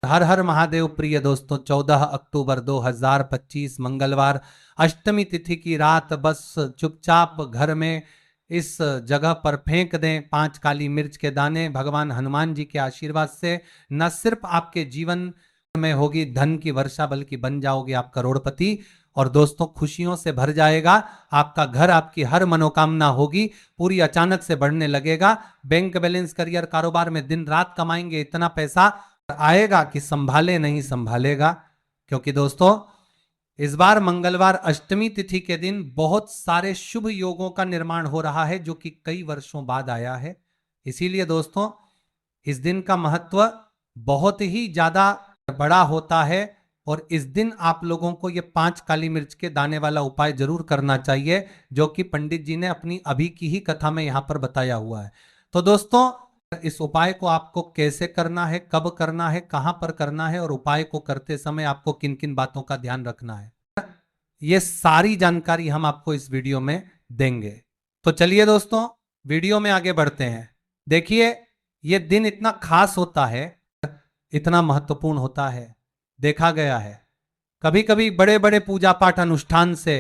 हर हर महादेव। प्रिय दोस्तों, 14 अक्टूबर 2025 मंगलवार अष्टमी तिथि की रात बस चुपचाप घर में इस जगह पर फेंक दें 5 काली मिर्च के दाने। भगवान हनुमान जी के आशीर्वाद से न सिर्फ आपके जीवन में होगी धन की वर्षा, बल्कि बन जाओगे आप करोड़पति। और दोस्तों, खुशियों से भर जाएगा आपका घर, आपकी हर मनोकामना होगी पूरी, अचानक से बढ़ने लगेगा। बैंक बैलेंस, करियर, कारोबार में दिन रात कमाएंगे, इतना पैसा आएगा कि संभाले नहीं संभालेगा। क्योंकि दोस्तों, इस बार मंगलवार अष्टमी तिथि के दिन बहुत सारे शुभ योगों का निर्माण हो रहा है, जो कि कई वर्षों बाद आया है। इसीलिए दोस्तों, इस दिन का महत्व बहुत ही ज्यादा बड़ा होता है और इस दिन आप लोगों को ये 5 काली मिर्च के दाने वाला उपाय जरूर करना चाहिए, जो कि पंडित जी ने अपनी अभी की ही कथा में यहां पर बताया हुआ है। तो दोस्तों, इस उपाय को आपको कैसे करना है, कब करना है, कहां पर करना है और उपाय को करते समय आपको किन किन बातों का ध्यान रखना है, ये सारी जानकारी हम आपको इस वीडियो में देंगे। तो चलिए दोस्तों, वीडियो में आगे बढ़ते हैं। देखिए, ये दिन इतना खास होता है, इतना महत्वपूर्ण होता है। देखा गया है कभी कभी बड़े बड़े पूजा पाठ अनुष्ठान से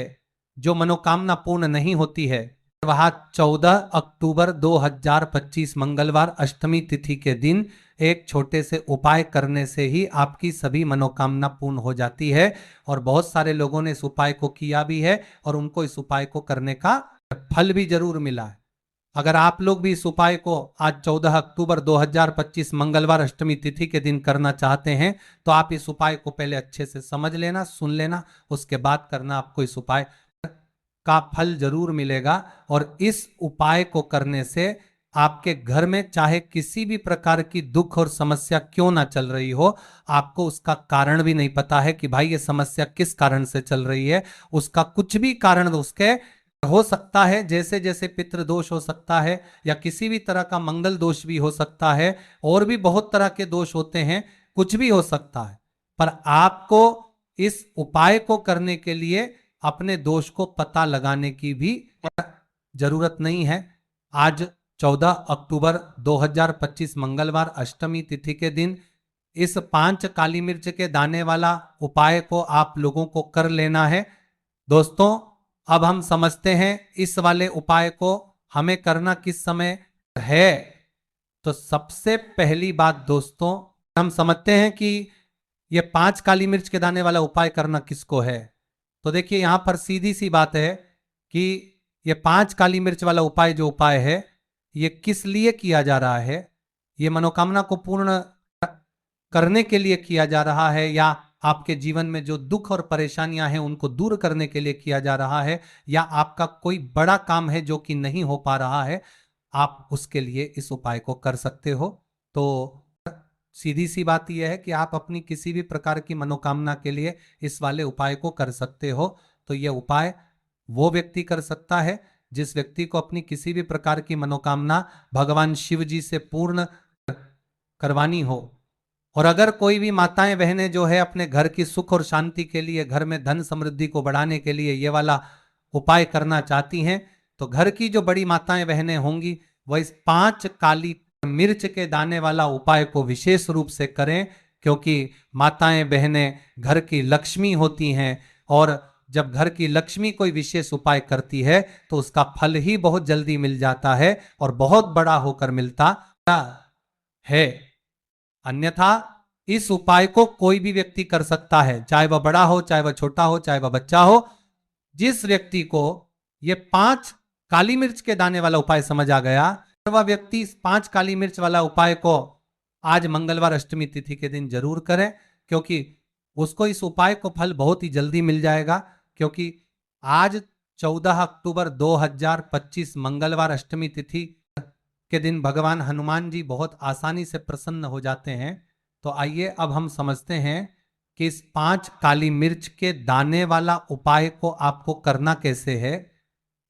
जो मनोकामना पूर्ण नहीं होती है, वह 14 अक्टूबर 2025 मंगलवार अष्टमी तिथि के दिन एक छोटे से उपाय करने से ही आपकी सभी मनोकामना पूर्ण हो जाती है। और बहुत सारे लोगों ने इस उपाय को किया भी है और उनको इस उपाय को करने का फल भी जरूर मिला है। अगर आप लोग भी इस उपाय को आज 14 अक्टूबर 2025 मंगलवार अष्टमी तिथि के दिन करना चाहते हैं, तो आप इस उपाय को पहले अच्छे से समझ लेना, सुन लेना, उसके बाद करना। आपको इस उपाय का फल जरूर मिलेगा। और इस उपाय को करने से आपके घर में चाहे किसी भी प्रकार की दुख और समस्या क्यों ना चल रही हो, आपको उसका कारण भी नहीं पता है कि भाई ये समस्या किस कारण से चल रही है, उसका कुछ भी कारण उसके हो सकता है। जैसे जैसे पितृ दोष हो सकता है या किसी भी तरह का मंगल दोष भी हो सकता है, और भी बहुत तरह के दोष होते हैं, कुछ भी हो सकता है। पर आपको इस उपाय को करने के लिए अपने दोष को पता लगाने की भी जरूरत नहीं है। आज 14 अक्टूबर 2025 मंगलवार अष्टमी तिथि के दिन इस 5 काली मिर्च के दाने वाला उपाय को आप लोगों को कर लेना है। दोस्तों, अब हम समझते हैं इस वाले उपाय को हमें करना किस समय है। तो सबसे पहली बात दोस्तों, हम समझते हैं कि ये 5 काली मिर्च के दाने वाला उपाय करना किसको है। तो देखिए, यहां पर सीधी सी बात है कि ये 5 काली मिर्च वाला उपाय जो उपाय है, ये किस लिए किया जा रहा है। ये मनोकामना को पूर्ण करने के लिए किया जा रहा है, या आपके जीवन में जो दुख और परेशानियां हैं उनको दूर करने के लिए किया जा रहा है, या आपका कोई बड़ा काम है जो कि नहीं हो पा रहा है, आप उसके लिए इस उपाय को कर सकते हो। तो सीधी सी बात यह है कि आप अपनी किसी भी प्रकार की मनोकामना के लिए इस वाले उपाय को कर सकते हो। तो यह उपाय वो व्यक्ति कर सकता है जिस व्यक्ति को अपनी किसी भी प्रकार की मनोकामना भगवान शिव जी से पूर्ण करवानी हो। और अगर कोई भी माताएं बहनें जो है अपने घर की सुख और शांति के लिए, घर में धन समृद्धि को बढ़ाने के लिए ये वाला उपाय करना चाहती हैं, तो घर की जो बड़ी माताएं बहनें होंगी वह इस 5 काली मिर्च के दाने वाला उपाय को विशेष रूप से करें। क्योंकि माताएं बहनें घर की लक्ष्मी होती हैं, और जब घर की लक्ष्मी कोई विशेष उपाय करती है तो उसका फल ही बहुत जल्दी मिल जाता है और बहुत बड़ा होकर मिलता है। अन्यथा इस उपाय को कोई भी व्यक्ति कर सकता है, चाहे वह बड़ा हो, चाहे वह छोटा हो, चाहे वह बच्चा हो। जिस व्यक्ति को ये 5 काली मिर्च के दाने वाला उपाय समझ आ गया, वह व्यक्ति इस 5 काली मिर्च वाला उपाय को आज मंगलवार अष्टमी तिथि के दिन जरूर करें, क्योंकि उसको इस उपाय को फल बहुत ही जल्दी मिल जाएगा। क्योंकि आज 14 अक्टूबर 2025 मंगलवार अष्टमी तिथि के दिन भगवान हनुमान जी बहुत आसानी से प्रसन्न हो जाते हैं। तो आइए अब हम समझते हैं कि इस 5 काली मिर्च के दाने वाला उपाय को आपको करना कैसे है,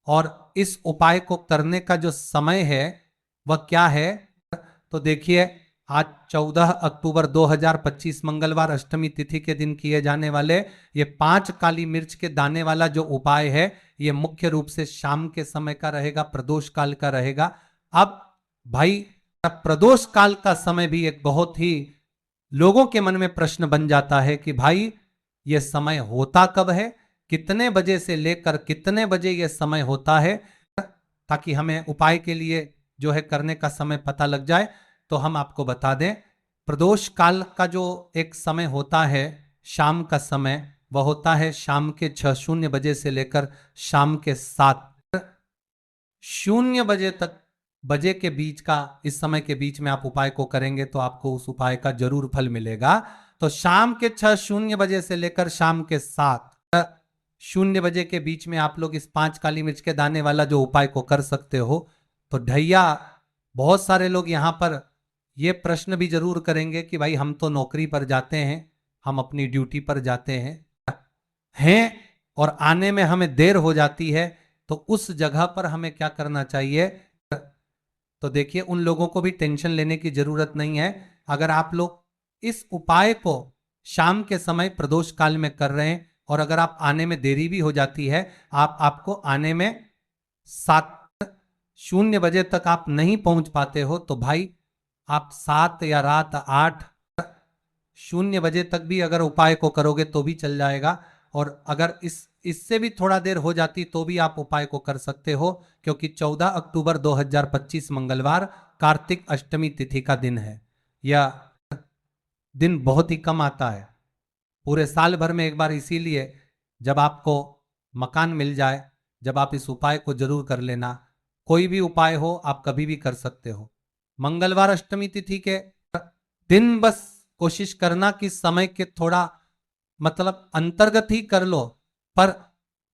और इस उपाय को करने का जो समय है वह क्या है। तो देखिए, आज 14 अक्टूबर 2025 मंगलवार अष्टमी तिथि के दिन किए जाने वाले ये 5 काली मिर्च के दाने वाला जो उपाय है, ये मुख्य रूप से शाम के समय का रहेगा, प्रदोष काल का रहेगा। अब भाई, प्रदोष काल का समय भी एक बहुत ही लोगों के मन में प्रश्न बन जाता है कि भाई ये समय होता कब है, कितने बजे से लेकर कितने बजे ये समय होता है, ताकि हमें उपाय के लिए जो है करने का समय पता लग जाए। तो हम आपको बता दें, प्रदोष काल का जो एक समय होता है, शाम का समय, वह होता है शाम के 6:00 बजे से लेकर शाम के 7:00 बजे के बीच का, इस समय के बीच में आप उपाय को करेंगे तो आपको उस उपाय का जरूर फल मिलेगा। तो शाम के 6:00 बजे से लेकर शाम के 7:00 बजे के बीच में आप लोग इस 5 काली मिर्च के दाने वाला जो उपाय को कर सकते हो। तो ढैया बहुत सारे लोग यहाँ पर ये प्रश्न भी जरूर करेंगे कि भाई हम तो नौकरी पर जाते हैं, हम अपनी ड्यूटी पर जाते हैं और आने में हमें देर हो जाती है, तो उस जगह पर हमें क्या करना चाहिए। तो देखिए, उन लोगों को भी टेंशन लेने की जरूरत नहीं है। अगर आप लोग इस उपाय को शाम के समय प्रदोष काल में कर रहे हैं और अगर आप आने में देरी भी हो जाती है, आपको आने में 7:00 बजे तक आप नहीं पहुंच पाते हो, तो भाई आप 7 या रात 8:00 बजे तक भी अगर उपाय को करोगे तो भी चल जाएगा। और अगर इससे भी थोड़ा देर हो जाती तो भी आप उपाय को कर सकते हो, क्योंकि 14 अक्टूबर 2025 मंगलवार कार्तिक अष्टमी तिथि का दिन है। यह दिन बहुत ही कम आता है पूरे साल भर में एक बार, इसीलिए जब आपको मकान मिल जाए, जब आप इस उपाय को जरूर कर लेना। कोई भी उपाय हो आप कभी भी कर सकते हो। मंगलवार अष्टमी तिथि के दिन बस कोशिश करना कि समय के थोड़ा मतलब अंतर्गत ही कर लो, पर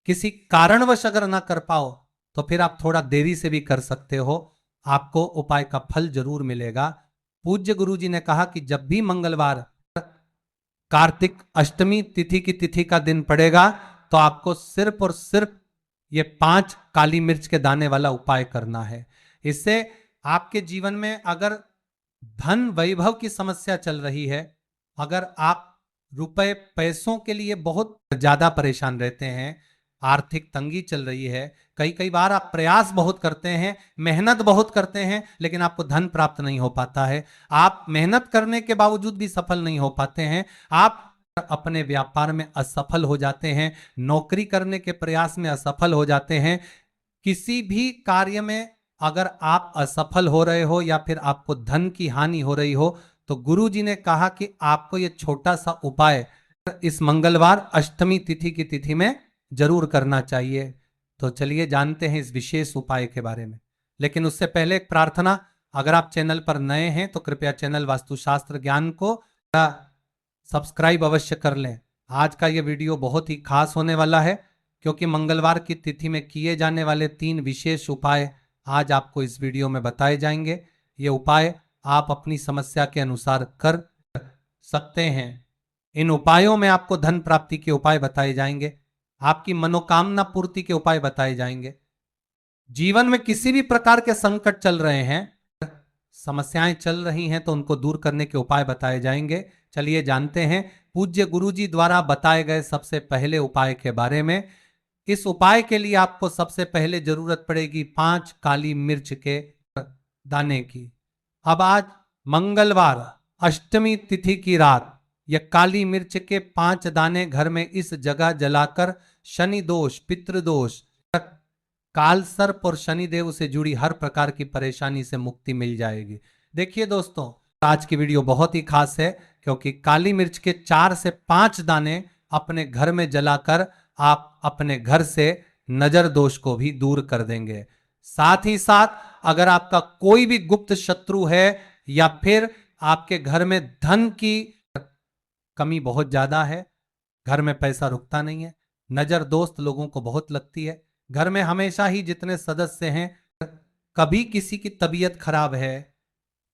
किसी कारणवश अगर ना कर पाओ तो फिर आप थोड़ा देरी से भी कर सकते हो, आपको उपाय का फल जरूर मिलेगा। पूज्य गुरुजी ने कहा कि जब भी मंगलवार कार्तिक अष्टमी तिथि की तिथि का दिन पड़ेगा तो आपको सिर्फ और सिर्फ ये 5 काली मिर्च के दाने वाला उपाय करना है। इससे आपके जीवन में अगर धन वैभव की समस्या चल रही है, अगर आप रुपए पैसों के लिए बहुत ज्यादा परेशान रहते हैं, आर्थिक तंगी चल रही है, कई कई बार आप प्रयास बहुत करते हैं, मेहनत बहुत करते हैं, लेकिन आपको धन प्राप्त नहीं हो पाता है, आप मेहनत करने के बावजूद भी सफल नहीं हो पाते हैं, आप अपने व्यापार में असफल हो जाते हैं, नौकरी करने के प्रयास में असफल हो जाते हैं, किसी भी कार्य में अगर आप असफल हो रहे हो या फिर आपको धन की हानि हो रही हो, तो गुरु जी ने कहा कि आपको ये छोटा सा उपाय इस मंगलवार अष्टमी तिथि की तिथि में जरूर करना चाहिए। तो चलिए जानते हैं इस विशेष उपाय के बारे में। लेकिन उससे पहले एक प्रार्थना, अगर आप चैनल पर नए हैं तो कृपया चैनल वास्तुशास्त्र ज्ञान को सब्सक्राइब अवश्य कर लें। आज का ये वीडियो बहुत ही खास होने वाला है, क्योंकि मंगलवार की तिथि में किए जाने वाले 3 विशेष उपाय आज आपको इस वीडियो में बताए जाएंगे। ये उपाय आप अपनी समस्या के अनुसार कर सकते हैं। इन उपायों में आपको धन प्राप्ति के उपाय बताए जाएंगे, आपकी मनोकामना पूर्ति के उपाय बताए जाएंगे। जीवन में किसी भी प्रकार के संकट चल रहे हैं, समस्याएं चल रही हैं, तो उनको दूर करने के उपाय बताए जाएंगे। चलिए जानते हैं पूज्य गुरुजी द्वारा बताए गए सबसे पहले उपाय के बारे में। इस उपाय के लिए आपको सबसे पहले जरूरत पड़ेगी 5 काली मिर्च के दाने की। अब आज मंगलवार अष्टमी तिथि की रात यह काली मिर्च के 5 दाने घर में इस जगह जलाकर शनि दोष, पितृदोष, काल सर्प और शनिदेव से जुड़ी हर प्रकार की परेशानी से मुक्ति मिल जाएगी। देखिए दोस्तों, आज की वीडियो बहुत ही खास है, क्योंकि काली मिर्च के 4 से 5 दाने अपने घर में जलाकर आप अपने घर से नजर दोष को भी दूर कर देंगे। साथ ही साथ अगर आपका कोई भी गुप्त शत्रु है या फिर आपके घर में धन की कमी बहुत ज्यादा है, घर में पैसा रुकता नहीं है, नजर दोस्त लोगों को बहुत लगती है, घर में हमेशा ही जितने सदस्य हैं, कभी किसी की तबीयत खराब है,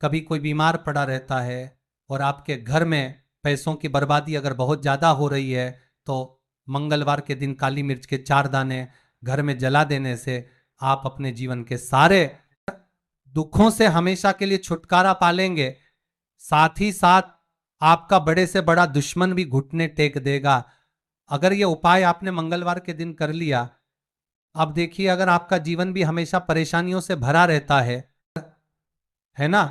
कभी कोई बीमार पड़ा रहता है, और आपके घर में पैसों की बर्बादी अगर बहुत ज्यादा हो रही है, तो मंगलवार के दिन काली मिर्च के 4 दाने घर में जला देने से आप अपने जीवन के सारे दुखों से हमेशा के लिए छुटकारा पालेंगे। साथ ही साथ आपका बड़े से बड़ा दुश्मन भी घुटने टेक देगा। अगर ये उपाय आपने मंगलवार के दिन कर लिया, अब देखिए अगर आपका जीवन भी हमेशा परेशानियों से भरा रहता है ना,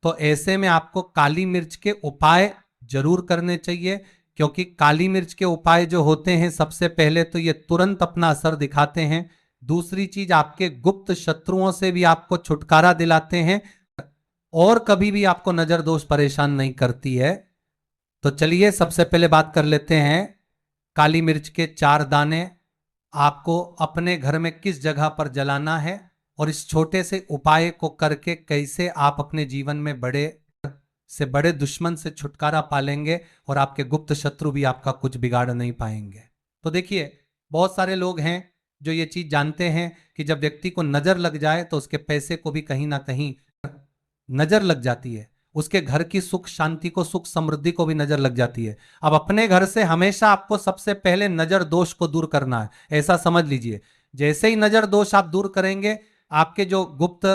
तो ऐसे में आपको काली मिर्च के उपाय जरूर करने चाहिए, क्योंकि काली मिर्च के उपाय जो होते हैं सबसे पहले तो ये तुरंत अपना असर दिखाते हैं। दूसरी चीज, आपके गुप्त शत्रुओं से भी आपको छुटकारा दिलाते हैं और कभी भी आपको नजर दोष परेशान नहीं करती है। तो चलिए सबसे पहले बात कर लेते हैं काली मिर्च के 4 दाने आपको अपने घर में किस जगह पर जलाना है और इस छोटे से उपाय को करके कैसे आप अपने जीवन में बड़े से बड़े दुश्मन से छुटकारा पालेंगे और आपके गुप्त शत्रु भी आपका कुछ बिगाड़ नहीं पाएंगे। तो देखिए, बहुत सारे लोग हैं जो ये चीज जानते हैं कि जब व्यक्ति को नजर लग जाए तो उसके पैसे को भी कहीं ना कहीं नजर लग जाती है, उसके घर की सुख शांति को, सुख समृद्धि को भी नजर लग जाती है। अब अपने घर से हमेशा आपको सबसे पहले नजर दोष को दूर करना है, ऐसा समझ लीजिए। जैसे ही नजर दोष आप दूर करेंगे, आपके जो गुप्त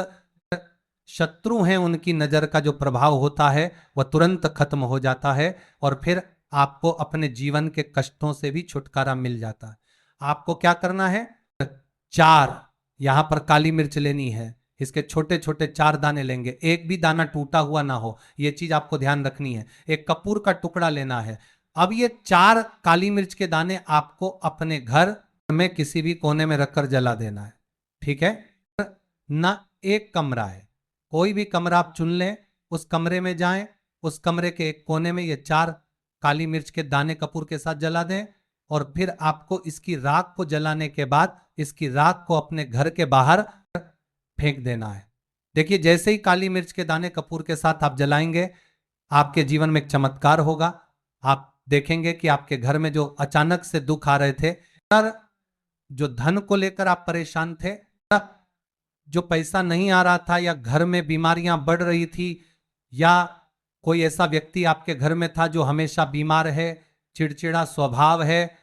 शत्रु हैं उनकी नजर का जो प्रभाव होता है वह तुरंत खत्म हो जाता है और फिर आपको अपने जीवन के कष्टों से भी छुटकारा मिल जाता है। आपको क्या करना है, 4 यहां पर काली मिर्च लेनी है, इसके छोटे छोटे 4 दाने लेंगे, एक भी दाना टूटा हुआ ना हो, यह चीज आपको ध्यान रखनी है। एक कपूर का टुकड़ा लेना है। अब ये 4 काली मिर्च के दाने आपको अपने घर में किसी भी कोने में रखकर जला देना है, ठीक है ना। एक कमरा है, कोई भी कमरा आप चुन लें, उस कमरे में जाएं, उस कमरे के एक कोने में ये 4 काली मिर्च के दाने कपूर के साथ जला दें और फिर आपको इसकी राख को जलाने के बाद इसकी राख को अपने घर के बाहर फेंक देना है। देखिए, जैसे ही काली मिर्च के दाने कपूर के साथ आप जलाएंगे, आपके जीवन में एक चमत्कार होगा। आप देखेंगे कि आपके घर में जो अचानक से दुख आ रहे थे, जो धन को लेकर आप परेशान थे, जो पैसा नहीं आ रहा था, या घर में बीमारियां बढ़ रही थी, या कोई ऐसा व्यक्ति आपके घर में था जो हमेशा बीमार है, चिड़चिड़ा स्वभाव है,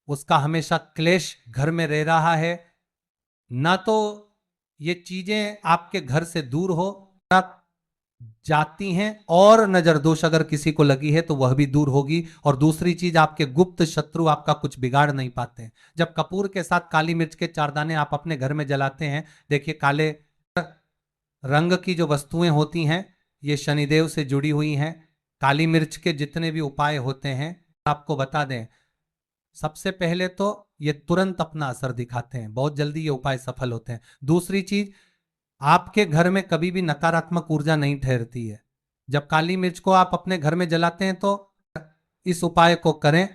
उसका हमेशा क्लेश घर में रह रहा है, ना तो ये चीजें आपके घर से दूर हो जाती हैं और नजर दोष अगर किसी को लगी है तो वह भी दूर होगी। और दूसरी चीज, आपके गुप्त शत्रु आपका कुछ बिगाड़ नहीं पाते। जब कपूर के साथ काली मिर्च के 4 दाने आप अपने घर में जलाते हैं, देखिए काले रंग की जो वस्तुएं होती हैं ये शनिदेव से जुड़ी हुई हैं। काली मिर्च के जितने भी उपाय होते हैं आपको बता दें, सबसे पहले तो ये तुरंत अपना असर दिखाते हैं, बहुत जल्दी ये उपाय सफल होते हैं। दूसरी चीज, आपके घर में कभी भी नकारात्मक ऊर्जा नहीं ठहरती है। जब काली मिर्च को आप अपने घर में जलाते हैं तो इस उपाय को करें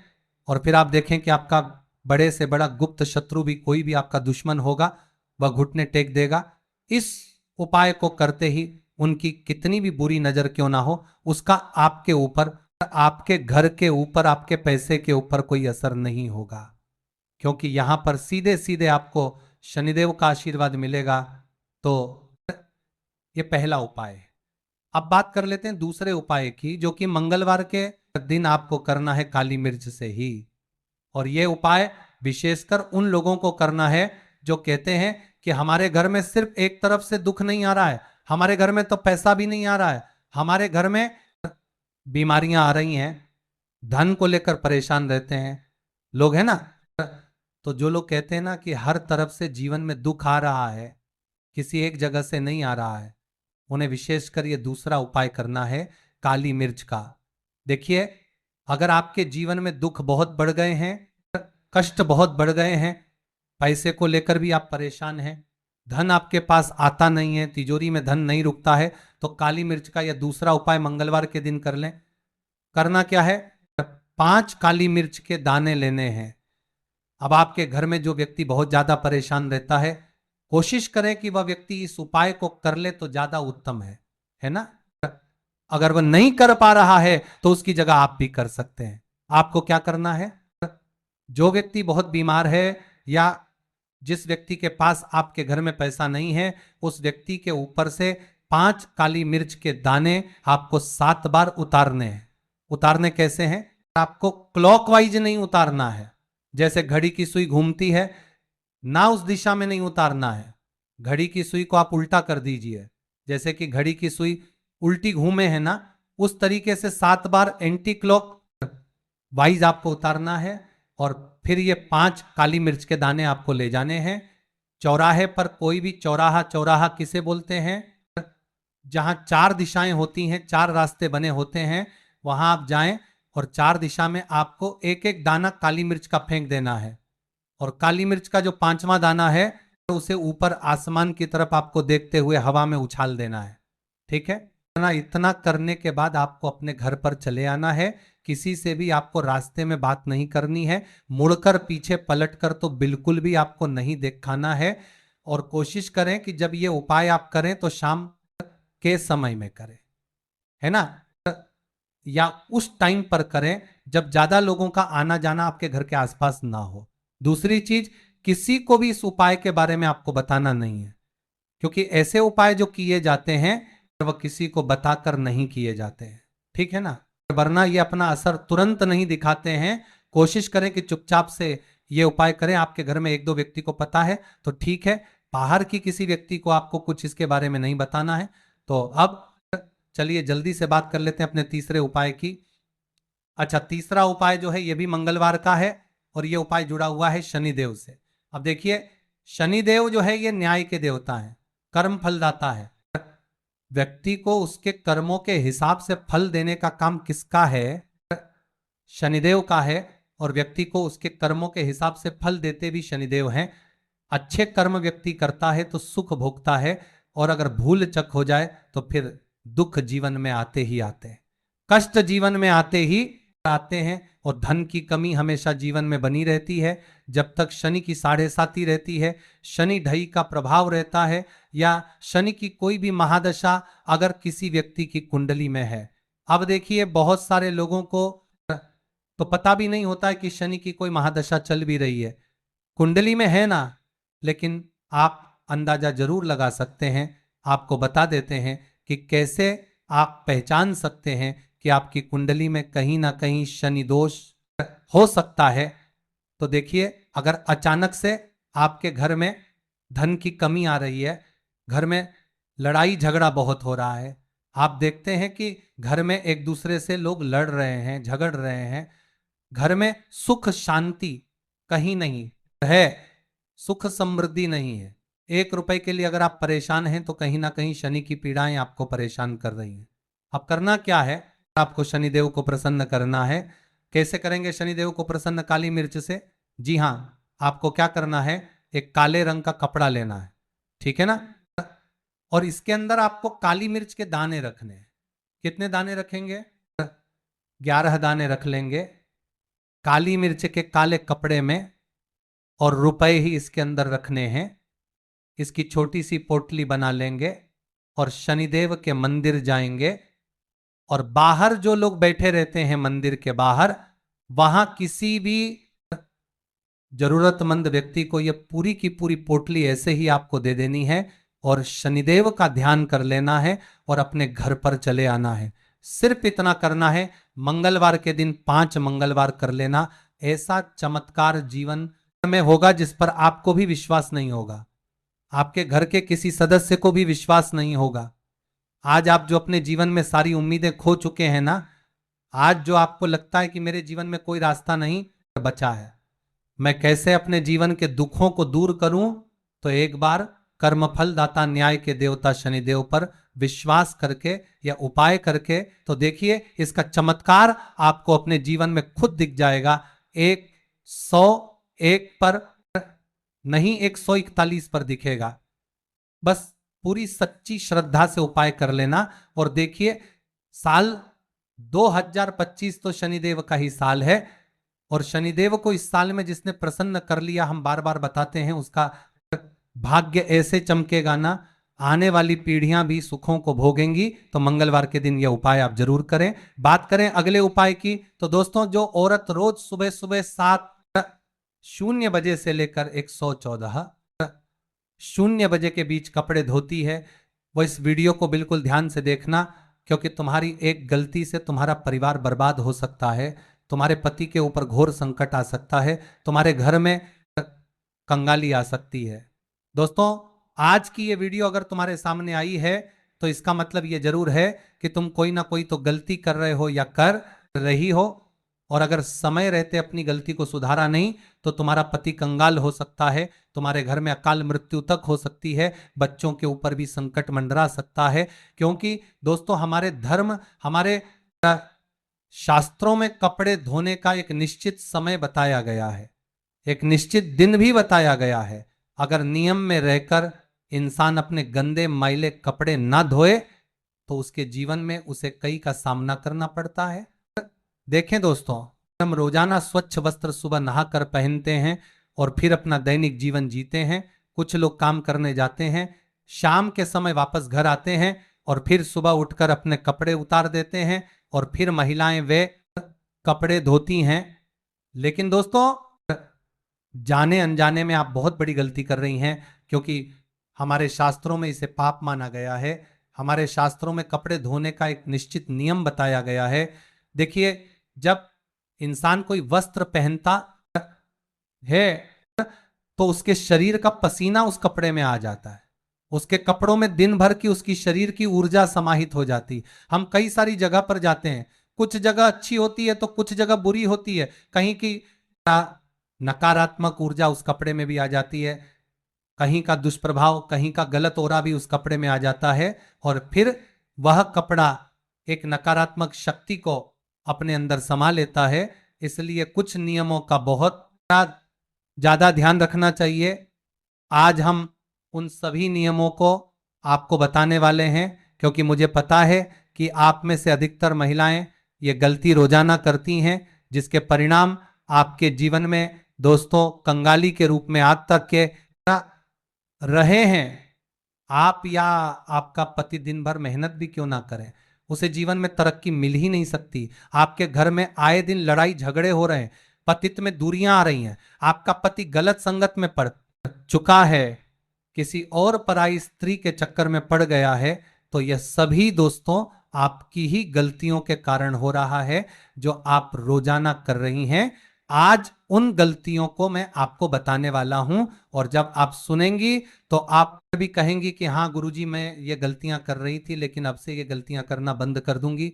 और फिर आप देखें कि आपका बड़े से बड़ा गुप्त शत्रु भी, कोई भी आपका दुश्मन होगा, वह घुटने टेक देगा। इस उपाय को करते ही उनकी कितनी भी बुरी नजर क्यों ना हो, उसका आपके ऊपर, आपके घर के ऊपर, आपके पैसे के ऊपर कोई असर नहीं होगा, क्योंकि यहां पर सीधे सीधे आपको शनिदेव का आशीर्वाद मिलेगा। तो ये पहला उपाय है। अब बात कर लेते हैं दूसरे उपाय की, जो कि मंगलवार के दिन आपको करना है काली मिर्च से ही। और ये उपाय विशेषकर उन लोगों को करना है जो कहते हैं कि हमारे घर में सिर्फ एक तरफ से दुख नहीं आ रहा है, हमारे घर में तो पैसा भी नहीं आ रहा है, हमारे घर में बीमारियां आ रही हैं, धन को लेकर परेशान रहते हैं लोग, है ना। तो जो लोग कहते हैं ना कि हर तरफ से जीवन में दुख आ रहा है, किसी एक जगह से नहीं आ रहा है, उन्हें विशेषकर ये दूसरा उपाय करना है काली मिर्च का। देखिए, अगर आपके जीवन में दुख बहुत बढ़ गए हैं, कष्ट बहुत बढ़ गए हैं, पैसे को लेकर भी आप परेशान हैं, धन आपके पास आता नहीं है, तिजोरी में धन नहीं रुकता है, तो काली मिर्च का यह दूसरा उपाय मंगलवार के दिन कर लें। करना क्या है, 5 काली मिर्च के दाने लेने हैं। अब आपके घर में जो व्यक्ति बहुत ज्यादा परेशान रहता है, कोशिश करें कि वह व्यक्ति इस उपाय को कर ले तो ज्यादा उत्तम है ना। अगर वह नहीं कर पा रहा है तो उसकी जगह आप भी कर सकते हैं। आपको क्या करना है, जो व्यक्ति बहुत बीमार है या जिस व्यक्ति के पास आपके घर में पैसा नहीं है, उस व्यक्ति के ऊपर से 5 काली मिर्च के दाने आपको 7 बार उतारने हैं। उतारने कैसे हैं, आपको क्लॉकवाइज नहीं उतारना है, जैसे घड़ी की सुई घूमती है ना, उस दिशा में नहीं उतारना है। घड़ी की सुई को आप उल्टा कर दीजिए, जैसे कि घड़ी की सुई उल्टी घूमे है ना, उस तरीके से 7 बार एंटी क्लॉक वाइज आपको उतारना है। और फिर ये 5 काली मिर्च के दाने आपको ले जाने हैं चौराहे पर। कोई भी चौराहा, चौराहा किसे बोलते हैं, जहां 4 दिशाएं होती हैं, 4 रास्ते बने होते हैं, वहां आप जाएं और 4 दिशा में आपको एक एक दाना काली मिर्च का फेंक देना है। और काली मिर्च का जो 5वां दाना है उसे ऊपर आसमान की तरफ आपको देखते हुए हवा में उछाल देना है। ठीक है, इतना करने के बाद आपको अपने घर पर चले आना है। किसी से भी आपको रास्ते में बात नहीं करनी है, मुड़कर पीछे पलटकर तो बिल्कुल भी आपको नहीं दिखाना है। और कोशिश करें कि जब ये उपाय आप करें तो शाम के समय में करें, है ना, या उस टाइम पर करें जब ज्यादा लोगों का आना जाना आपके घर के आसपास ना हो। दूसरी चीज, किसी को भी इस उपाय के बारे में आपको बताना नहीं है, क्योंकि ऐसे उपाय जो किए जाते हैं वह किसी को बताकर नहीं किए जाते हैं। ठीक है ना, वरना ये अपना असर तुरंत नहीं दिखाते हैं। कोशिश करें कि चुपचाप से ये उपाय करें। आपके घर में 1-2 व्यक्ति को पता है तो ठीक है, बाहर की किसी व्यक्ति को आपको कुछ इसके बारे में नहीं बताना है। तो अब चलिए जल्दी से बात कर लेते हैं अपने तीसरे उपाय की। अच्छा, तीसरा उपाय जो है ये भी मंगलवार का है और ये उपाय जुड़ा हुआ है शनिदेव से। अब देखिए, शनिदेव जो है ये न्याय के देवता है, कर्म फलदाता है। व्यक्ति को उसके कर्मों के हिसाब से फल देने का काम किसका है? शनिदेव का है। और व्यक्ति को उसके कर्मों के हिसाब से फल देते भी शनिदेव हैं। अच्छे कर्म व्यक्ति करता है तो सुख भोगता है, और अगर भूल चक हो जाए तो फिर दुख जीवन में आते ही आते हैं, कष्ट जीवन में आते ही आते हैं, और धन की कमी हमेशा जीवन में बनी रहती है जब तक शनि की 7.5 रहती है, शनि ढई का प्रभाव रहता है, या शनि की कोई भी महादशा अगर किसी व्यक्ति की कुंडली में है। अब देखिए, बहुत सारे लोगों को तो पता भी नहीं होता है कि शनि की कोई महादशा चल भी रही है, कुंडली में है ना, लेकिन आप अंदाजा जरूर लगा सकते हैं। आपको बता देते हैं कि कैसे आप पहचान सकते हैं कि आपकी कुंडली में कहीं ना कहीं शनि दोष हो सकता है। तो देखिए, अगर अचानक से आपके घर में धन की कमी आ रही है, घर में लड़ाई झगड़ा बहुत हो रहा है, आप देखते हैं कि घर में एक दूसरे से लोग लड़ रहे हैं, झगड़ रहे हैं, घर में सुख शांति कहीं नहीं है, सुख समृद्धि नहीं है, 1 रुपए के लिए अगर आप परेशान हैं तो कहीं ना कहीं शनि की पीड़ाएं आपको परेशान कर रही हैं। अब करना क्या है? आपको शनिदेव को प्रसन्न करना है। कैसे करेंगे शनिदेव को प्रसन्न? काली मिर्च से। जी हाँ, आपको क्या करना है, एक काले रंग का कपड़ा लेना है, ठीक है ना, और इसके अंदर आपको काली मिर्च के दाने रखने हैं। कितने दाने रखेंगे? 11 दाने रख लेंगे काली मिर्च के काले कपड़े में, और रुपए ही इसके अंदर रखने हैं। इसकी छोटी सी पोटली बना लेंगे और शनिदेव के मंदिर जाएंगे, और बाहर जो लोग बैठे रहते हैं मंदिर के बाहर, वहां किसी भी जरूरतमंद व्यक्ति को यह पूरी की पूरी पोटली ऐसे ही आपको दे देनी है, और शनिदेव का ध्यान कर लेना है और अपने घर पर चले आना है। सिर्फ इतना करना है। मंगलवार के दिन 5 मंगलवार कर लेना। ऐसा चमत्कार जीवन में होगा जिस पर आपको भी विश्वास नहीं होगा, आपके घर के किसी सदस्य को भी विश्वास नहीं होगा। आज आप जो अपने जीवन में सारी उम्मीदें खो चुके हैं ना, आज जो आपको लगता है कि मेरे जीवन में कोई रास्ता नहीं बचा है, मैं कैसे अपने जीवन के दुखों को दूर करूं, तो एक बार कर्मफल दाता न्याय के देवता शनिदेव पर विश्वास करके या उपाय करके तो देखिए, इसका चमत्कार आपको अपने जीवन में खुद दिख जाएगा। 101 पर नहीं, 141 पर दिखेगा। बस पूरी सच्ची श्रद्धा से उपाय कर लेना, और देखिए, साल 2025 तो शनिदेव का ही साल है, और शनिदेव को इस साल में जिसने प्रसन्न कर लिया, हम बार बार बताते हैं, उसका भाग्य ऐसे चमकेगा ना, आने वाली पीढ़ियां भी सुखों को भोगेंगी। तो मंगलवार के दिन यह उपाय आप जरूर करें। बात करें अगले उपाय की, तो दोस्तों, जो औरत रोज सुबह सुबह 7:00 से लेकर 114:00 बजे के बीच कपड़े धोती है, वो इस वीडियो को बिल्कुल ध्यान से देखना, क्योंकि तुम्हारी एक गलती से तुम्हारा परिवार बर्बाद हो सकता है, तुम्हारे पति के ऊपर घोर संकट आ सकता है, तुम्हारे घर में कंगाली आ सकती है। दोस्तों, आज की ये वीडियो अगर तुम्हारे सामने आई है तो इसका मतलब ये जरूर है कि तुम कोई ना कोई तो गलती कर रहे हो या कर रही हो, और अगर समय रहते अपनी गलती को सुधारा नहीं तो तुम्हारा पति कंगाल हो सकता है, तुम्हारे घर में अकाल मृत्यु तक हो सकती है, बच्चों के ऊपर भी संकट मंडरा सकता है। क्योंकि दोस्तों हमारे धर्म, हमारे शास्त्रों में कपड़े धोने का एक निश्चित समय बताया गया है, एक निश्चित दिन भी बताया गया है। अगर नियम में रहकर इंसान अपने गंदे मैले कपड़े ना धोए तो उसके जीवन में उसे कई का सामना करना पड़ता है। देखें दोस्तों, हम रोजाना स्वच्छ वस्त्र सुबह नहाकर पहनते हैं और फिर अपना दैनिक जीवन जीते हैं। कुछ लोग काम करने जाते हैं, शाम के समय वापस घर आते हैं और फिर सुबह उठकर अपने कपड़े उतार देते हैं और फिर महिलाएं वे कपड़े धोती हैं। लेकिन दोस्तों जाने अनजाने में आप बहुत बड़ी गलती कर रही हैं, क्योंकि हमारे शास्त्रों में इसे पाप माना गया है। हमारे शास्त्रों में कपड़े धोने का एक निश्चित नियम बताया गया है। देखिए, जब इंसान कोई वस्त्र पहनता है तो उसके शरीर का पसीना उस कपड़े में आ जाता है, उसके कपड़ों में दिन भर की उसकी शरीर की ऊर्जा समाहित हो जाती। हम कई सारी जगह पर जाते हैं, कुछ जगह अच्छी होती है तो कुछ जगह बुरी होती है, कहीं की नकारात्मक ऊर्जा उस कपड़े में भी आ जाती है, कहीं का दुष्प्रभाव, कहीं का गलत ओरा भी उस कपड़े में आ जाता है और फिर वह कपड़ा एक नकारात्मक शक्ति को अपने अंदर समा लेता है। इसलिए कुछ नियमों का बहुत ज्यादा ध्यान रखना चाहिए। आज हम उन सभी नियमों को आपको बताने वाले हैं, क्योंकि मुझे पता है कि आप में से अधिकतर महिलाएं ये गलती रोजाना करती हैं, जिसके परिणाम आपके जीवन में दोस्तों कंगाली के रूप में आज तक के रहे हैं। आप या आपका पति दिन भर मेहनत भी क्यों ना करें, उसे जीवन में तरक्की मिल ही नहीं सकती। आपके घर में आए दिन लड़ाई झगड़े हो रहे हैं, पतित्व में दूरियां आ रही हैं, आपका पति गलत संगत में पड़ चुका है, किसी और पराई स्त्री के चक्कर में पड़ गया है, तो यह सभी दोस्तों आपकी ही गलतियों के कारण हो रहा है जो आप रोजाना कर रही हैं। आज उन गलतियों को मैं आपको बताने वाला हूं और जब आप सुनेंगी तो आप भी कहेंगी कि हाँ गुरुजी, मैं ये गलतियां कर रही थी लेकिन अब से ये गलतियां करना बंद कर दूंगी।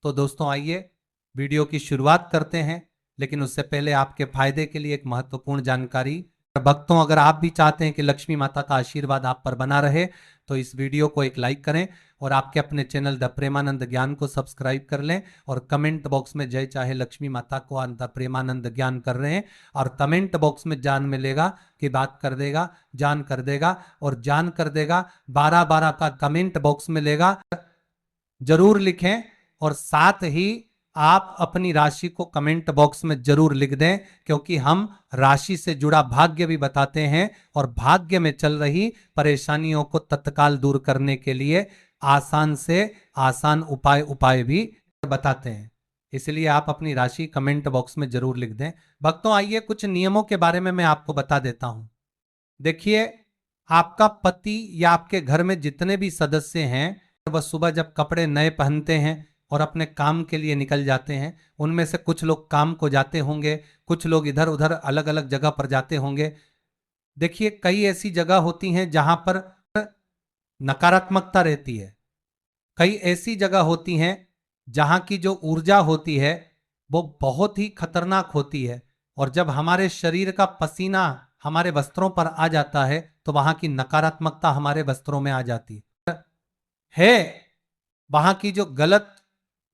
तो दोस्तों आइए वीडियो की शुरुआत करते हैं, लेकिन उससे पहले आपके फायदे के लिए एक महत्वपूर्ण जानकारी। भक्तों, अगर आप भी चाहते हैं कि लक्ष्मी माता का आशीर्वाद आप पर बना रहे तो इस वीडियो को एक लाइक करें और आपके अपने चैनल द प्रेमानंद ज्ञान को सब्सक्राइब कर लें और कमेंट बॉक्स में जय चाहे लक्ष्मी माता को द प्रेमानंद ज्ञान कर रहे हैं और कमेंट बॉक्स में जान मिलेगा कि बात कर देगा, जान कर देगा और जान कर देगा 12-12 का कमेंट बॉक्स मिलेगा, जरूर लिखें। और साथ ही आप अपनी राशि को कमेंट बॉक्स में जरूर लिख दें, क्योंकि हम राशि से जुड़ा भाग्य भी बताते हैं और भाग्य में चल रही परेशानियों को तत्काल दूर करने के लिए आसान से आसान उपाय भी बताते हैं। इसलिए आप अपनी राशि कमेंट बॉक्स में जरूर लिख दें। भक्तों आइए कुछ नियमों के बारे में मैं आपको बता देता हूं। देखिए, आपका पति या आपके घर में जितने भी सदस्य हैं वह सुबह जब कपड़े नए पहनते हैं और अपने काम के लिए निकल जाते हैं, उनमें से कुछ लोग काम को जाते होंगे, कुछ लोग इधर उधर अलग अलग जगह पर जाते होंगे। देखिए, कई ऐसी जगह होती हैं जहां पर नकारात्मकता रहती है, कई ऐसी जगह होती हैं जहां की जो ऊर्जा होती है वो बहुत ही खतरनाक होती है, और जब हमारे शरीर का पसीना हमारे वस्त्रों पर आ जाता है तो वहां की नकारात्मकता हमारे वस्त्रों में आ जाती है। वहां की जो गलत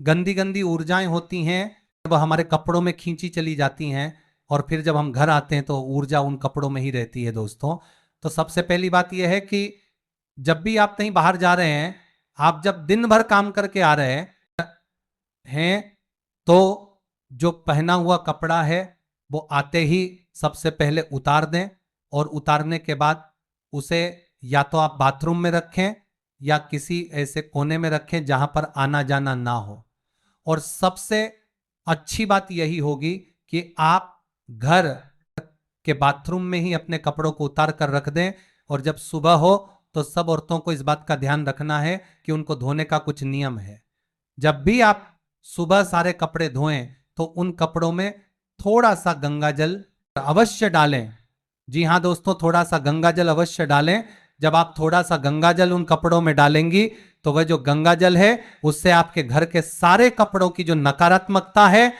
गंदी गंदी ऊर्जाएं होती हैं वह हमारे कपड़ों में खींची चली जाती हैं और फिर जब हम घर आते हैं तो ऊर्जा उन कपड़ों में ही रहती है। दोस्तों, तो सबसे पहली बात यह है कि जब भी आप कहीं बाहर जा रहे हैं, आप जब दिन भर काम करके आ रहे हैं तो जो पहना हुआ कपड़ा है वो आते ही सबसे पहले उतार दें और उतारने के बाद उसे या तो आप बाथरूम में रखें या किसी ऐसे कोने में रखें जहां पर आना जाना ना हो। और सबसे अच्छी बात यही होगी कि आप घर के बाथरूम में ही अपने कपड़ों को उतार कर रख दें, और जब सुबह हो तो सब औरतों को इस बात का ध्यान रखना है कि उनको धोने का कुछ नियम है। जब भी आप सुबह सारे कपड़े धोएं तो उन कपड़ों में थोड़ा सा गंगा जल अवश्य डालें। जी हाँ दोस्तों, थोड़ा सा गंगा जल अवश्य डालें। जब आप थोड़ा सा गंगा जल उन कपड़ों में डालेंगी तो वह जो गंगा जल है उससे आपके घर के सारे कपड़ों की जो नकारात्मकता है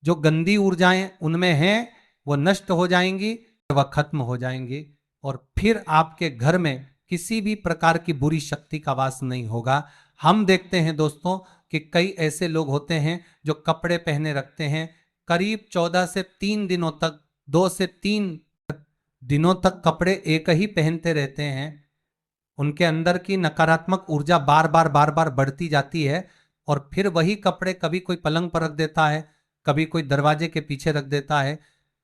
जो गंदी ऊर्जाएं उनमें हैं वो नष्ट हो जाएंगी, वह खत्म हो जाएंगी और फिर आपके घर में किसी भी प्रकार की बुरी शक्ति का वास नहीं होगा। हम देखते हैं दोस्तों कि कई ऐसे लोग होते हैं जो कपड़े पहने रखते हैं, करीब 14 से 3 दिनों तक, 2 से 3 दिनों तक कपड़े एक ही पहनते रहते हैं। उनके अंदर की नकारात्मक ऊर्जा बार बार बढ़ती जाती है और फिर वही कपड़े कभी कोई पलंग पर रख देता है, कभी कोई दरवाजे के पीछे रख देता है।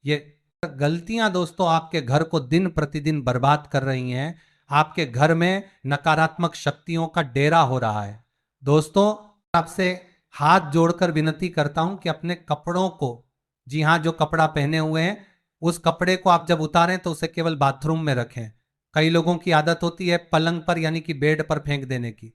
ये गलतियां दोस्तों आपके घर को दिन प्रतिदिन बर्बाद कर रही हैं। आपके घर में नकारात्मक शक्तियों का डेरा हो रहा है। दोस्तों आपसे हाथ जोड़कर विनती करता हूं कि अपने कपड़ों को, जी हां, जो कपड़ा पहने हुए हैं उस कपड़े को आप जब उतारें तो उसे केवल बाथरूम में रखें। कई लोगों की आदत होती है पलंग पर यानी कि बेड पर फेंक देने की,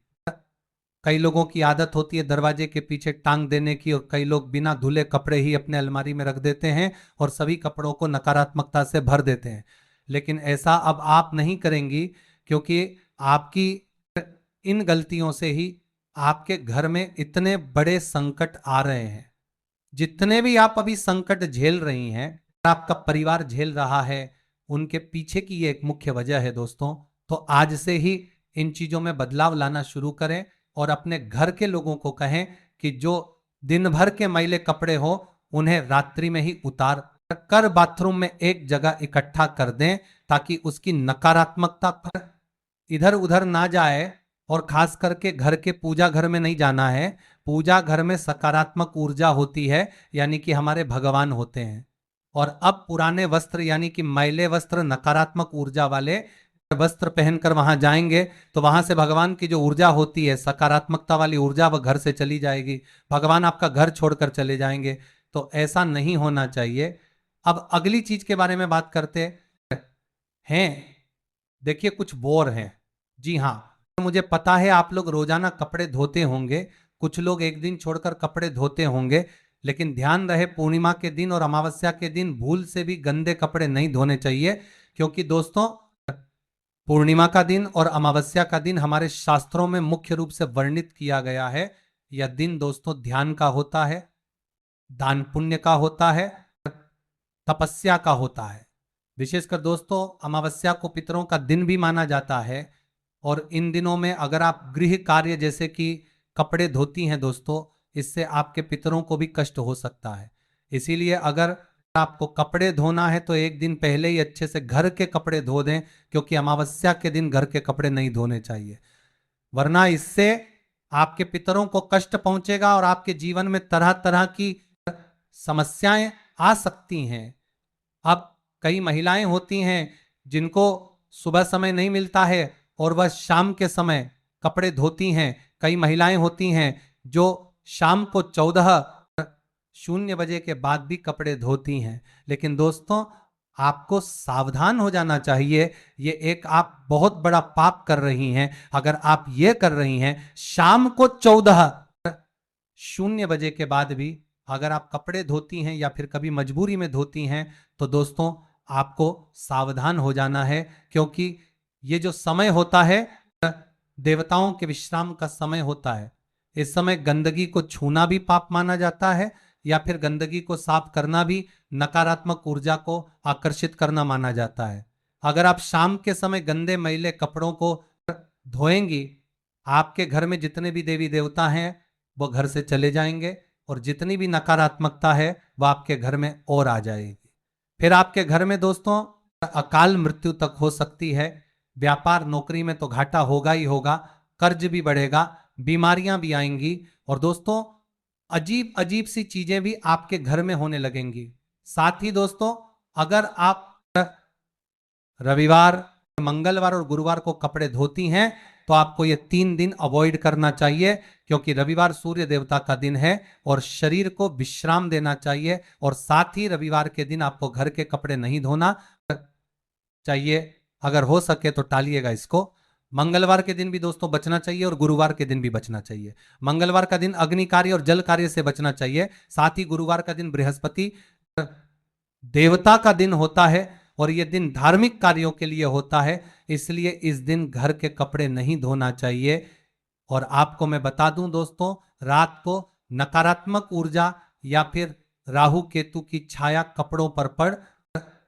कई लोगों की आदत होती है दरवाजे के पीछे टांग देने की, और कई लोग बिना धुले कपड़े ही अपने अलमारी में रख देते हैं और सभी कपड़ों को नकारात्मकता से भर देते हैं। लेकिन ऐसा अब आप नहीं करेंगी, क्योंकि आपकी इन गलतियों से ही आपके घर में इतने बड़े संकट आ रहे हैं। जितने भी आप अभी संकट झेल रही हैं, आपका परिवार झेल रहा है, उनके पीछे की ये एक मुख्य वजह है दोस्तों। तो आज से ही इन चीजों में बदलाव लाना शुरू करें और अपने घर के लोगों को कहें कि जो दिन भर के मैले कपड़े हो उन्हें रात्रि में ही उतार कर बाथरूम में एक जगह इकट्ठा कर दें, ताकि उसकी नकारात्मकता इधर उधर ना जाए। और खास करके घर के पूजा घर में नहीं जाना है। पूजा घर में सकारात्मक ऊर्जा होती है, यानी कि हमारे भगवान होते हैं। और अब पुराने वस्त्र यानी कि मैले वस्त्र, नकारात्मक ऊर्जा वाले वस्त्र पहनकर वहां जाएंगे तो वहां से भगवान की जो ऊर्जा होती है, सकारात्मकता वाली ऊर्जा, वह घर से चली जाएगी। भगवान आपका घर छोड़कर चले जाएंगे। तो ऐसा नहीं होना चाहिए। अब अगली चीज के बारे में बात करते हैं। देखिए, कुछ बोर हैं। जी हाँ, मुझे पता है आप लोग रोजाना कपड़े धोते होंगे, कुछ लोग एक दिन छोड़कर कपड़े धोते होंगे, लेकिन ध्यान रहे पूर्णिमा के दिन और अमावस्या के दिन भूल से भी गंदे कपड़े नहीं धोने चाहिए। क्योंकि दोस्तों पूर्णिमा का दिन और अमावस्या का दिन हमारे शास्त्रों में मुख्य रूप से वर्णित किया गया है। यह दिन दोस्तों ध्यान का होता है, दान पुण्य का होता है, तपस्या का होता है। विशेषकर दोस्तों अमावस्या को पितरों का दिन भी माना जाता है। और इन दिनों में अगर आप गृह कार्य जैसे कि कपड़े धोती हैं दोस्तों, इससे आपके पितरों को भी कष्ट हो सकता है। इसीलिए अगर आपको कपड़े धोना है तो एक दिन पहले ही अच्छे से घर के कपड़े धो दें, क्योंकि अमावस्या के दिन घर के कपड़े नहीं धोने चाहिए, वरना इससे आपके पितरों को कष्ट पहुंचेगा और आपके जीवन में तरह तरह की समस्याएं आ सकती हैं। अब कई महिलाएं होती हैं जिनको सुबह समय नहीं मिलता है और वह शाम के समय कपड़े धोती हैं। कई महिलाएं होती हैं जो शाम को 14:00 के बाद भी कपड़े धोती हैं। लेकिन दोस्तों आपको सावधान हो जाना चाहिए। ये एक आप बहुत बड़ा पाप कर रही हैं अगर आप ये कर रही हैं। शाम को 14:00 के बाद भी अगर आप कपड़े धोती हैं या फिर कभी मजबूरी में धोती हैं, तो दोस्तों आपको सावधान हो जाना है। क्योंकि ये जो समय होता है देवताओं के विश्राम का समय होता है। इस समय गंदगी को छूना भी पाप माना जाता है, या फिर गंदगी को साफ करना भी नकारात्मक ऊर्जा को आकर्षित करना माना जाता है। अगर आप शाम के समय गंदे मैले कपड़ों को धोएंगी, आपके घर में जितने भी देवी देवता हैं वो घर से चले जाएंगे और जितनी भी नकारात्मकता है वह आपके घर में और आ जाएगी। फिर आपके घर में दोस्तों अकाल मृत्यु तक हो सकती है। व्यापार नौकरी में तो घाटा होगा ही होगा, कर्ज भी बढ़ेगा, बीमारियां भी आएंगी और दोस्तों अजीब अजीब सी चीजें भी आपके घर में होने लगेंगी। साथ ही दोस्तों अगर आप रविवार, मंगलवार और गुरुवार को कपड़े धोती हैं तो आपको ये 3 दिन अवॉइड करना चाहिए, क्योंकि रविवार सूर्य देवता का दिन है और शरीर को विश्राम देना चाहिए। और साथ ही रविवार के दिन आपको घर के कपड़े नहीं धोना चाहिए। अगर हो सके तो टालिएगा इसको। मंगलवार के दिन भी दोस्तों बचना चाहिए और गुरुवार के दिन भी बचना चाहिए। मंगलवार का दिन अग्नि कार्य और जल कार्य से बचना चाहिए। साथ ही गुरुवार का दिन बृहस्पति देवता का दिन होता है और यह दिन धार्मिक कार्यों के लिए होता है, इसलिए इस दिन घर के कपड़े नहीं धोना चाहिए। और आपको मैं बता दूं दोस्तों, रात को नकारात्मक ऊर्जा या फिर राहु केतु की छाया कपड़ों पर पड़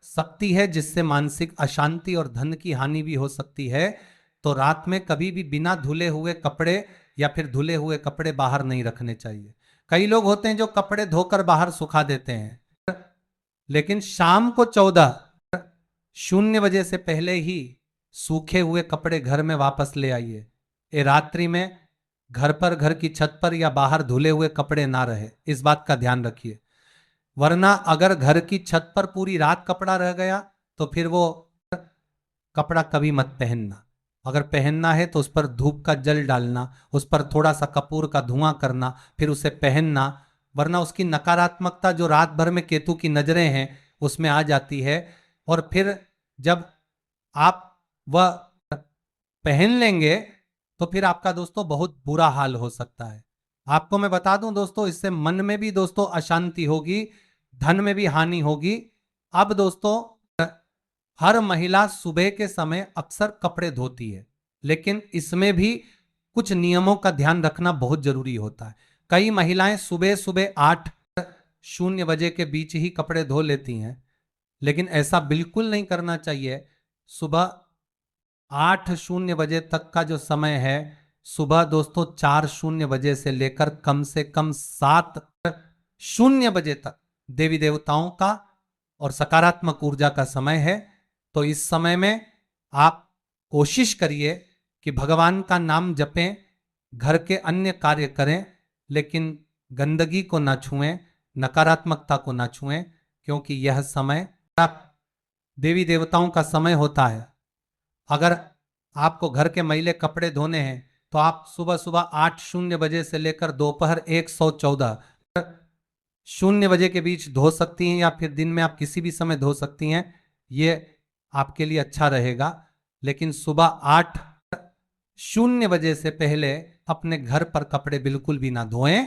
सकती है, जिससे मानसिक अशांति और धन की हानि भी हो सकती है। तो रात में कभी भी बिना धुले हुए कपड़े या फिर धुले हुए कपड़े बाहर नहीं रखने चाहिए। कई लोग होते हैं जो कपड़े धोकर बाहर सुखा देते हैं, लेकिन शाम को 14:00 से पहले ही सूखे हुए कपड़े घर में वापस ले आइए। ये रात्रि में घर पर, घर की छत पर या बाहर धुले हुए कपड़े ना रहे, इस बात का ध्यान रखिए। वरना अगर घर की छत पर पूरी रात कपड़ा रह गया तो फिर वो कपड़ा कभी मत पहनना। अगर पहनना है तो उस पर धूप का जल डालना, उस पर थोड़ा सा कपूर का धुआं करना, फिर उसे पहनना, वरना उसकी नकारात्मकता जो रात भर में केतु की नजरें हैं उसमें आ जाती है। और फिर जब आप वह पहन लेंगे तो फिर आपका दोस्तों बहुत बुरा हाल हो सकता है। आपको मैं बता दूं दोस्तों, इससे मन में भी दोस्तों अशांति होगी, धन में भी हानि होगी। अब दोस्तों, हर महिला सुबह के समय अक्सर कपड़े धोती है, लेकिन इसमें भी कुछ नियमों का ध्यान रखना बहुत जरूरी होता है। कई महिलाएं सुबह सुबह 8:00 के बीच ही कपड़े धो लेती हैं, लेकिन ऐसा बिल्कुल नहीं करना चाहिए। सुबह 8:00 तक का जो समय है, सुबह दोस्तों 4:00 से लेकर कम से कम 7:00 तक देवी देवताओं का और सकारात्मक ऊर्जा का समय है। तो इस समय में आप कोशिश करिए कि भगवान का नाम जपें, घर के अन्य कार्य करें, लेकिन गंदगी को ना छुएं, नकारात्मकता को ना छुएं, क्योंकि यह समय देवी देवताओं का समय होता है। अगर आपको घर के मैले कपड़े धोने हैं तो आप सुबह सुबह 8:00 से लेकर दोपहर 1:14 के बीच धो सकती हैं, या फिर दिन में आप किसी भी समय धो सकती हैं। ये आपके लिए अच्छा रहेगा। लेकिन सुबह 8:00 से पहले अपने घर पर कपड़े बिल्कुल भी ना धोएं।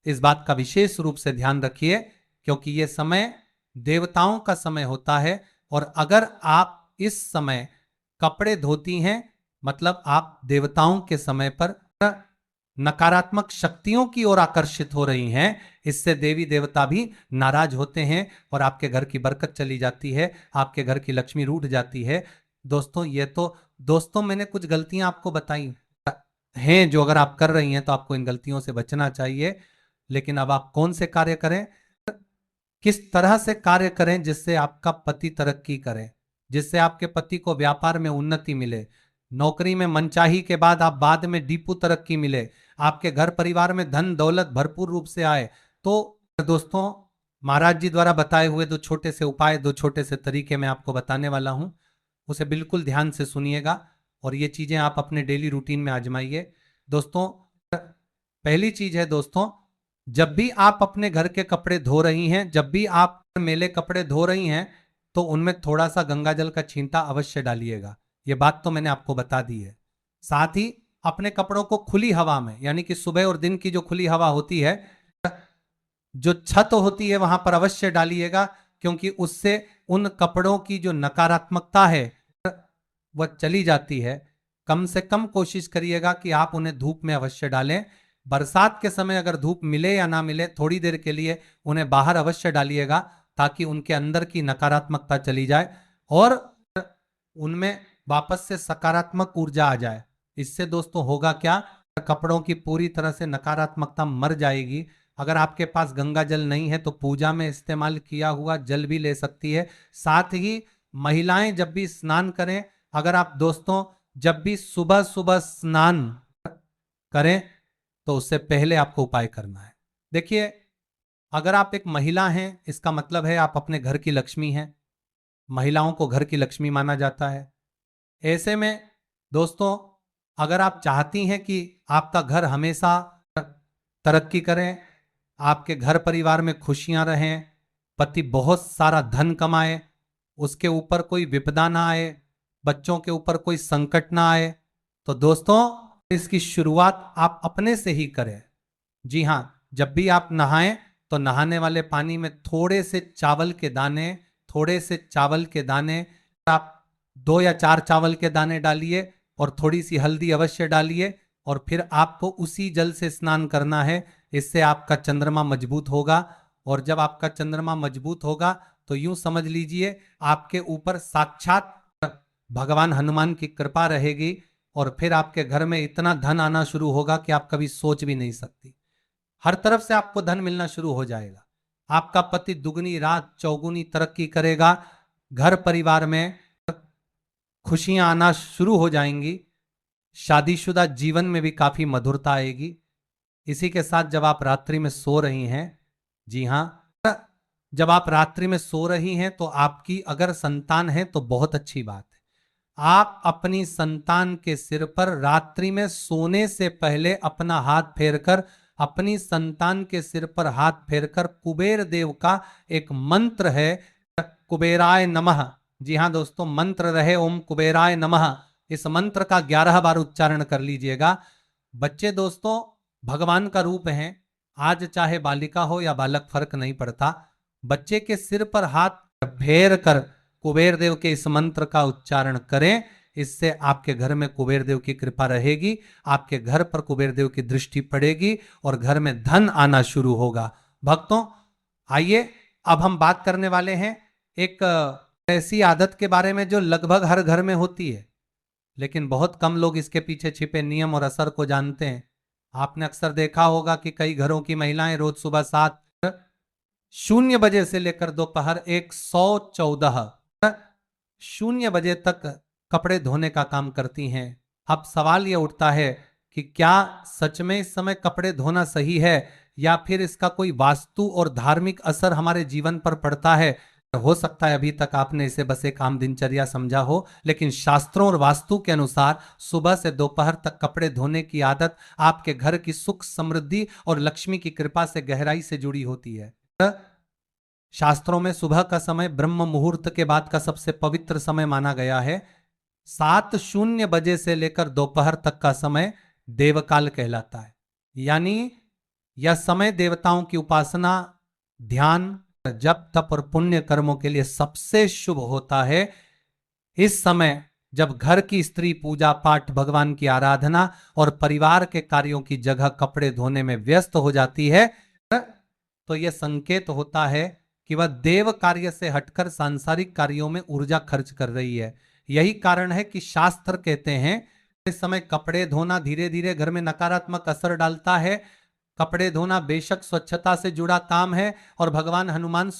इस बात का विशेष रूप से ध्यान रखिए, क्योंकि यह समय देवताओं का समय होता है। और अगर आप इस समय कपड़े धोती हैं, मतलब आप देवताओं के समय पर नकारात्मक शक्तियों की ओर आकर्षित हो रही हैं। इससे देवी देवता भी नाराज होते हैं और आपके घर की बरकत चली जाती है, आपके घर की लक्ष्मी रूठ जाती है। दोस्तों, ये तो दोस्तों मैंने कुछ गलतियां आपको बताई हैं, जो अगर आप कर रही हैं तो आपको इन गलतियों से बचना चाहिए। लेकिन अब आप कौन से कार्य करें, किस तरह से कार्य करें जिससे आपका पति तरक्की करे, जिससे आपके पति को व्यापार में उन्नति मिले, नौकरी में मनचाही के बाद आप बाद में डीपू तरक्की मिले, आपके घर परिवार में धन दौलत भरपूर रूप से आए। तो दोस्तों, महाराज जी द्वारा बताए हुए दो छोटे से उपाय, दो छोटे से तरीके मैं आपको बताने वाला हूं, उसे बिल्कुल ध्यान से सुनिएगा और ये चीजें आप अपने डेली रूटीन में आजमाइए। दोस्तों, पहली चीज है दोस्तों, जब भी आप अपने घर के कपड़े धो रही हैं, जब भी आप मेले कपड़े धो रही हैं, तो उनमें थोड़ा सा गंगा जल का छींटा अवश्य डालिएगा। ये बात तो मैंने आपको बता दी है। साथ ही अपने कपड़ों को खुली हवा में, यानी कि सुबह और दिन की जो खुली हवा होती है, जो छत होती है वहां पर अवश्य डालिएगा, क्योंकि उससे उन कपड़ों की जो नकारात्मकता है वह चली जाती है। कम से कम कोशिश करिएगा कि आप उन्हें धूप में अवश्य डालें। बरसात के समय अगर धूप मिले या ना मिले, थोड़ी देर के लिए उन्हें बाहर अवश्य डालिएगा, ताकि उनके अंदर की नकारात्मकता चली जाए और उनमें वापस से सकारात्मक ऊर्जा आ जाए। इससे दोस्तों होगा क्या, कपड़ों की पूरी तरह से नकारात्मकता मर जाएगी। अगर आपके पास गंगा जल नहीं है तो पूजा में इस्तेमाल किया हुआ जल भी ले सकती है। साथ ही महिलाएं जब भी स्नान करें, अगर आप दोस्तों जब भी सुबह सुबह स्नान करें तो उससे पहले आपको उपाय करना है। देखिए, अगर आप एक महिला हैं, इसका मतलब है आप अपने घर की लक्ष्मी हैं। महिलाओं को घर की लक्ष्मी माना जाता है। ऐसे में दोस्तों, अगर आप चाहती हैं कि आपका घर हमेशा तरक्की करें, आपके घर परिवार में खुशियां रहें, पति बहुत सारा धन कमाए, उसके ऊपर कोई विपदा ना आए, बच्चों के ऊपर कोई संकट ना आए, तो दोस्तों इसकी शुरुआत आप अपने से ही करें। जी हाँ, जब भी आप नहाएं तो नहाने वाले पानी में थोड़े से चावल के दाने, थोड़े से चावल के दाने, आप 2 या 4 चावल के दाने डालिए और थोड़ी सी हल्दी अवश्य डालिए, और फिर आपको उसी जल से स्नान करना है। इससे आपका चंद्रमा मजबूत होगा और जब आपका चंद्रमा मजबूत होगा तो यूं समझ लीजिए आपके ऊपर साक्षात भगवान हनुमान की कृपा रहेगी और फिर आपके घर में इतना धन आना शुरू होगा कि आप कभी सोच भी नहीं सकती। हर तरफ से आपको धन मिलना शुरू हो जाएगा। आपका पति दुगनी रात चौगुनी तरक्की करेगा। घर परिवार में खुशियां आना शुरू हो जाएंगी। शादीशुदा जीवन में भी काफी मधुरता आएगी। इसी के साथ जब आप रात्रि में सो रही हैं, जी हां, जब आप रात्रि में सो रही हैं तो आपकी अगर संतान है तो बहुत अच्छी बात है। आप अपनी संतान के सिर पर रात्रि में सोने से पहले अपना हाथ फेरकर, अपनी संतान के सिर पर हाथ फेरकर कुबेर देव का एक मंत्र है, कुबेराय नमः। जी हां दोस्तों, मंत्र रहे ओम कुबेराय नमः। इस मंत्र का 11 बार उच्चारण कर लीजिएगा। बच्चे दोस्तों भगवान का रूप हैं। आज चाहे बालिका हो या बालक फर्क नहीं पड़ता। बच्चे के सिर पर हाथ फेर कर कुबेर देव के इस मंत्र का उच्चारण करें। इससे आपके घर में कुबेर देव की कृपा रहेगी, आपके घर पर कुबेर देव की दृष्टि पड़ेगी और घर में धन आना शुरू होगा। भक्तों आइए अब हम बात करने वाले हैं एक ऐसी आदत के बारे में जो लगभग हर घर में होती है, लेकिन बहुत कम लोग इसके पीछे छिपे नियम और असर को जानते हैं। आपने अक्सर देखा होगा कि कई घरों की महिलाएं रोज सुबह 7:00 बजे से लेकर दोपहर 1:14 बजे तक कपड़े धोने का काम करती हैं। अब सवाल यह उठता है कि क्या सच में इस समय कपड़े धोना सही है या फिर इसका कोई वास्तु और धार्मिक असर हमारे जीवन पर पड़ता है। हो सकता है अभी तक आपने इसे बस एक आम दिनचर्या समझा हो, लेकिन शास्त्रों और वास्तु के अनुसार सुबह से दोपहर तक कपड़े धोने की आदत आपके घर की सुख समृद्धि और लक्ष्मी की कृपा से गहराई से जुड़ी होती है। शास्त्रों में सुबह का समय ब्रह्म मुहूर्त के बाद का सबसे पवित्र समय माना गया है। 7:00 बजे से लेकर दोपहर तक का समय देवकाल कहलाता है। यानी यह समय देवताओं की उपासना, ध्यान, जप तप और पुण्य कर्मों के लिए सबसे शुभ होता है। इस समय जब घर की स्त्री पूजा पाठ, भगवान की आराधना और परिवार के कार्यों की जगह कपड़े धोने में व्यस्त हो जाती है तो यह संकेत होता है कि वह देव कार्य से हटकर सांसारिक कार्यों में ऊर्जा खर्च कर रही है। यही कारण है कि शास्त्र कहते हैं इस समय कपड़े धोना धीरे धीरे घर में नकारात्मक असर डालता है। कपड़े धोना बेशक स्वच्छता से जुड़ा काम है और भगवान हनुमान